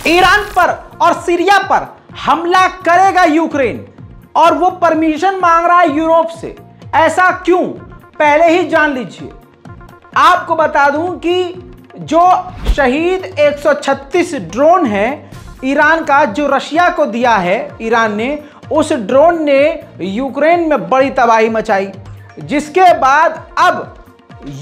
Iran पर और Syria पर हमला करेगा यूक्रेन और वो परमिशन मांग रहा है यूरोप से। ऐसा क्यों, पहले ही जान लीजिए। आपको बता दूं कि जो शहीद 136 ड्रोन है ईरान का, जो रशिया को दिया है ईरान ने, उस ड्रोन ने यूक्रेन में बड़ी तबाही मचाई, जिसके बाद अब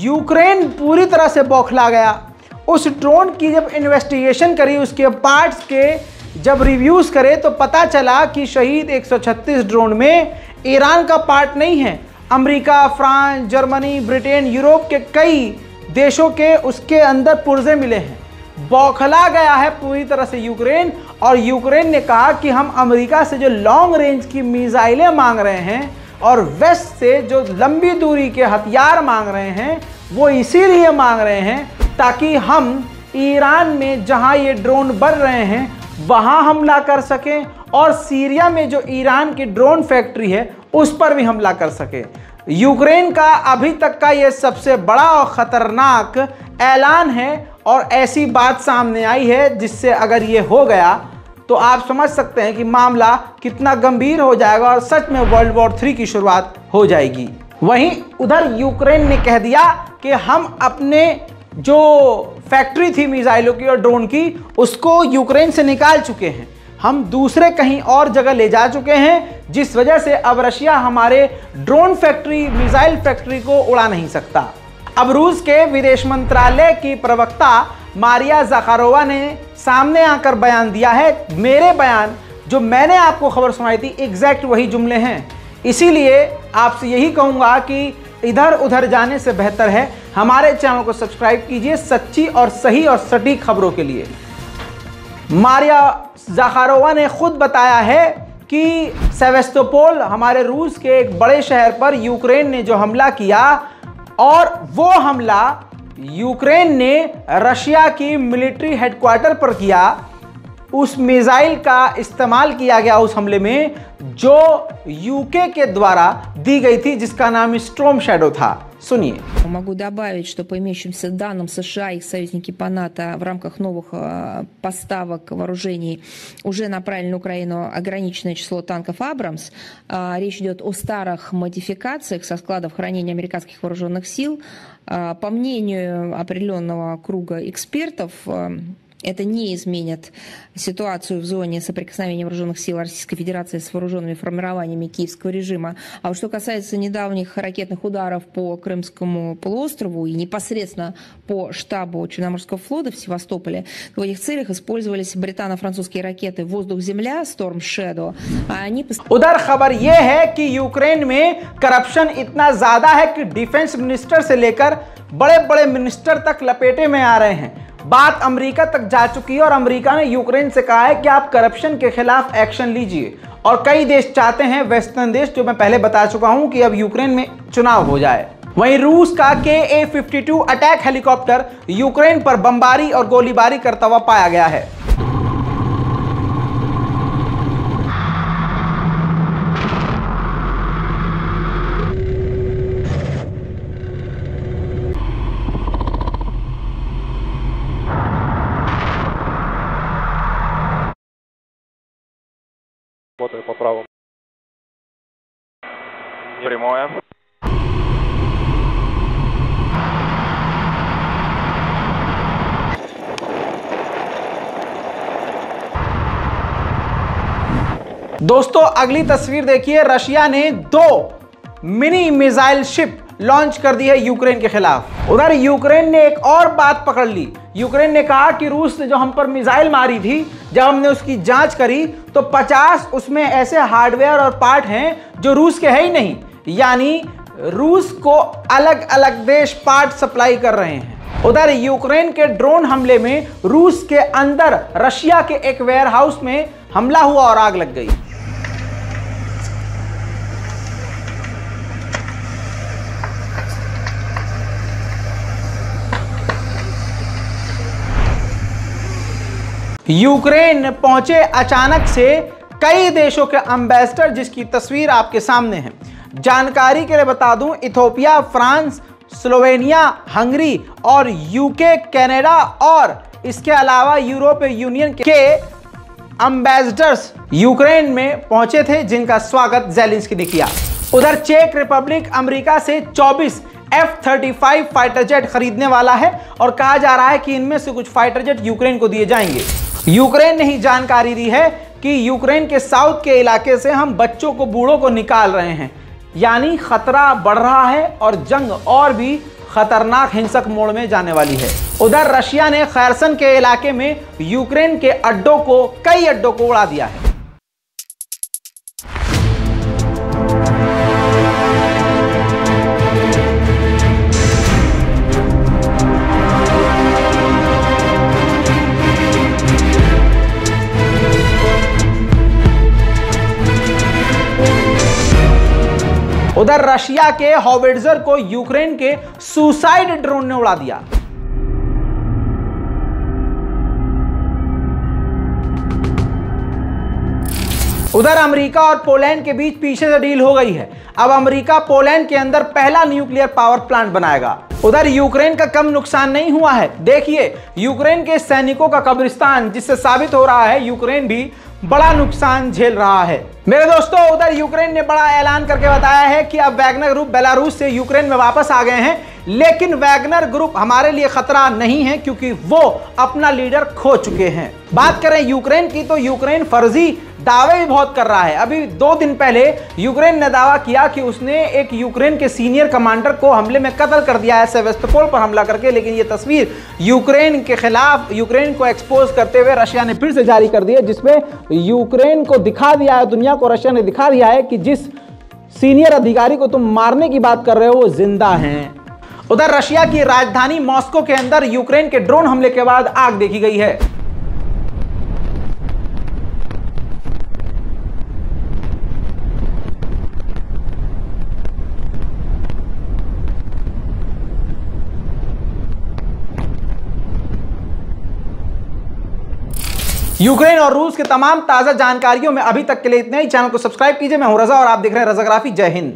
यूक्रेन पूरी तरह से बौखला गया। उस ड्रोन की जब इन्वेस्टिगेशन करी, उसके पार्ट्स के जब रिव्यूज़ करे, तो पता चला कि शहीद 136 ड्रोन में ईरान का पार्ट नहीं है। America, France, Germany, Britain, Europe के कई देशों के उसके अंदर पुर्जे मिले हैं। बौखला गया है पूरी तरह से यूक्रेन, और यूक्रेन ने कहा कि हम अमेरिका से जो लॉन्ग रेंज की मिसाइलें मांग रहे हैं और वेस्ट से जो लंबी दूरी के हथियार मांग रहे हैं, वो इसीलिए मांग रहे हैं ताकि हम ईरान में जहां ये ड्रोन बढ़ रहे हैं वहां हमला कर सकें, और सीरिया में जो ईरान की ड्रोन फैक्ट्री है उस पर भी हमला कर सके। यूक्रेन का अभी तक का ये सबसे बड़ा और ख़तरनाक ऐलान है, और ऐसी बात सामने आई है जिससे अगर ये हो गया तो आप समझ सकते हैं कि मामला कितना गंभीर हो जाएगा और सच में वर्ल्ड वॉर 3 की शुरुआत हो जाएगी। वहीं उधर यूक्रेन ने कह दिया कि हम अपने जो फैक्ट्री थी मिसाइलों की और ड्रोन की, उसको यूक्रेन से निकाल चुके हैं, हम दूसरे कहीं और जगह ले जा चुके हैं, जिस वजह से अब रशिया हमारे ड्रोन फैक्ट्री, मिसाइल फैक्ट्री को उड़ा नहीं सकता। अब रूस के विदेश मंत्रालय की प्रवक्ता मारिया ज़खारोवा ने सामने आकर बयान दिया है। मेरे बयान जो मैंने आपको खबर सुनाई थी एग्जैक्ट वही जुमले हैं, इसीलिए आपसे यही कहूँगा कि इधर उधर जाने से बेहतर है हमारे चैनल को सब्सक्राइब कीजिए सच्ची और सही और सटीक खबरों के लिए। मारिया ज़खारोवा ने खुद बताया है कि सेवेस्तोपोल, हमारे रूस के एक बड़े शहर पर यूक्रेन ने जो हमला किया, और वो हमला यूक्रेन ने रशिया की मिलिट्री हेडक्वार्टर पर किया। उस मिसाइल का इस्तेमाल किया गया उस हमले में, जो यूके के द्वारा दी गई थी, जिसका नाम स्टॉर्म शैडो था। सुनिए। Могу добавить, что по имеющимся данным США и их союзники по НАТО в рамках новых поставок вооружений уже направили на Украину ограниченное число танков «Абрамс». Речь идет о старых модификациях со складов хранения американских вооруженных сил. По мнению определенного круга экспертов, это не изменит ситуацию в зоне соприкосновения вооруженных сил Российской Федерации с вооруженными формированиями киевского режима. А вот что касается недавних ракетных ударов по Крымскому полуострову и непосредственно по штабу Черноморского флота в Севастополе, в этих целях использовались британо-французские ракеты «Воздух-Земля» Storm Shadow. उधर खबर यह है कि यूक्रेन में करप्शन इतना ज्यादा है कि डिफेंस मिनिस्टर से लेकर बड़े बड़े मिनिस्टर तक लपेटे में आ रहे हैं। बात अमेरिका तक जा चुकी है और अमेरिका ने यूक्रेन से कहा है कि आप करप्शन के खिलाफ एक्शन लीजिए, और कई देश चाहते हैं, वेस्टर्न देश, जो मैं पहले बता चुका हूं कि अब यूक्रेन में चुनाव हो जाए। वहीं रूस का KA-52 अटैक हेलीकॉप्टर यूक्रेन पर बमबारी और गोलीबारी करता हुआ पाया गया है। Работаю по правому. Прямое. दोस्तों अगली तस्वीर देखिए। रशिया ने 2 मिनी मिसाइल शिप लॉन्च कर दी है यूक्रेन के खिलाफ। उधर यूक्रेन ने एक और बात पकड़ ली। यूक्रेन ने कहा कि रूस ने जो हम पर मिसाइल मारी थी, जब हमने उसकी जांच करी तो 50 उसमें ऐसे हार्डवेयर और पार्ट हैं जो रूस के है ही नहीं, यानी रूस को अलग अलग देश पार्ट सप्लाई कर रहे हैं। उधर यूक्रेन के ड्रोन हमले में रूस के अंदर रशिया के एक वेयरहाउस में हमला हुआ और आग लग गई। यूक्रेन पहुंचे अचानक से कई देशों के एम्बेसडर, जिसकी तस्वीर आपके सामने है। जानकारी के लिए बता दूं, इथियोपिया, फ्रांस, स्लोवेनिया, हंगरी और यूके, कनाडा और इसके अलावा यूरोपीय यूनियन के एम्बेसडर्स यूक्रेन में पहुंचे थे, जिनका स्वागत ज़ेलेंस्की ने किया। उधर चेक रिपब्लिक अमेरिका से 24 F-35 फाइटर जेट खरीदने वाला है और कहा जा रहा है कि इनमें से कुछ फाइटर जेट यूक्रेन को दिए जाएंगे। यूक्रेन ने ही जानकारी दी है कि यूक्रेन के साउथ के इलाके से हम बच्चों को, बूढ़ों को निकाल रहे हैं, यानी खतरा बढ़ रहा है और जंग और भी खतरनाक हिंसक मोड़ में जाने वाली है। उधर रशिया ने खैरसन के इलाके में यूक्रेन के कई अड्डों को उड़ा दिया है। उधर रशिया के हॉविट्जर को यूक्रेन के सुसाइड ड्रोन ने उड़ा दिया। उधर अमेरिका और पोलैंड के बीच पीछे से डील हो गई है। अब अमेरिका पोलैंड के अंदर पहला न्यूक्लियर पावर प्लांट बनाएगा। उधर यूक्रेन का कम नुकसान नहीं हुआ है। देखिए, यूक्रेन के सैनिकों का कब्रिस्तान, जिससे साबित हो रहा है यूक्रेन भी बड़ा नुकसान झेल रहा है। मेरे दोस्तों, उधर यूक्रेन ने बड़ा ऐलान करके बताया है कि अब वैगनर ग्रुप बेलारूस से यूक्रेन में वापस आ गए हैं, लेकिन वैगनर ग्रुप हमारे लिए खतरा नहीं है क्योंकि वो अपना लीडर खो चुके हैं। बात करें यूक्रेन की, तो यूक्रेन फर्जी दावे भी बहुत कर रहा है। अभी 2 दिन पहले यूक्रेन ने दावा किया कि उसने एक यूक्रेन के सीनियर कमांडर को हमले में कत्ल कर दिया है, सेवेस्तोपोल पर हमला करके। लेकिन ये तस्वीर यूक्रेन के खिलाफ, यूक्रेन को एक्सपोज करते हुए रशिया ने फिर से जारी कर दी है, जिसमें यूक्रेन को दिखा दिया है, दुनिया को रशिया ने दिखा दिया है कि जिस सीनियर अधिकारी को तुम मारने की बात कर रहे हो वो जिंदा हैं। उधर रशिया की राजधानी मॉस्को के अंदर यूक्रेन के ड्रोन हमले के बाद आग देखी गई है। यूक्रेन और रूस के तमाम ताजा जानकारियों में अभी तक के लिए इतना ही। चैनल को सब्सक्राइब कीजिए। मैं हूं रजा और आप देख रहे हैं रजाग्राफी। जय हिंद।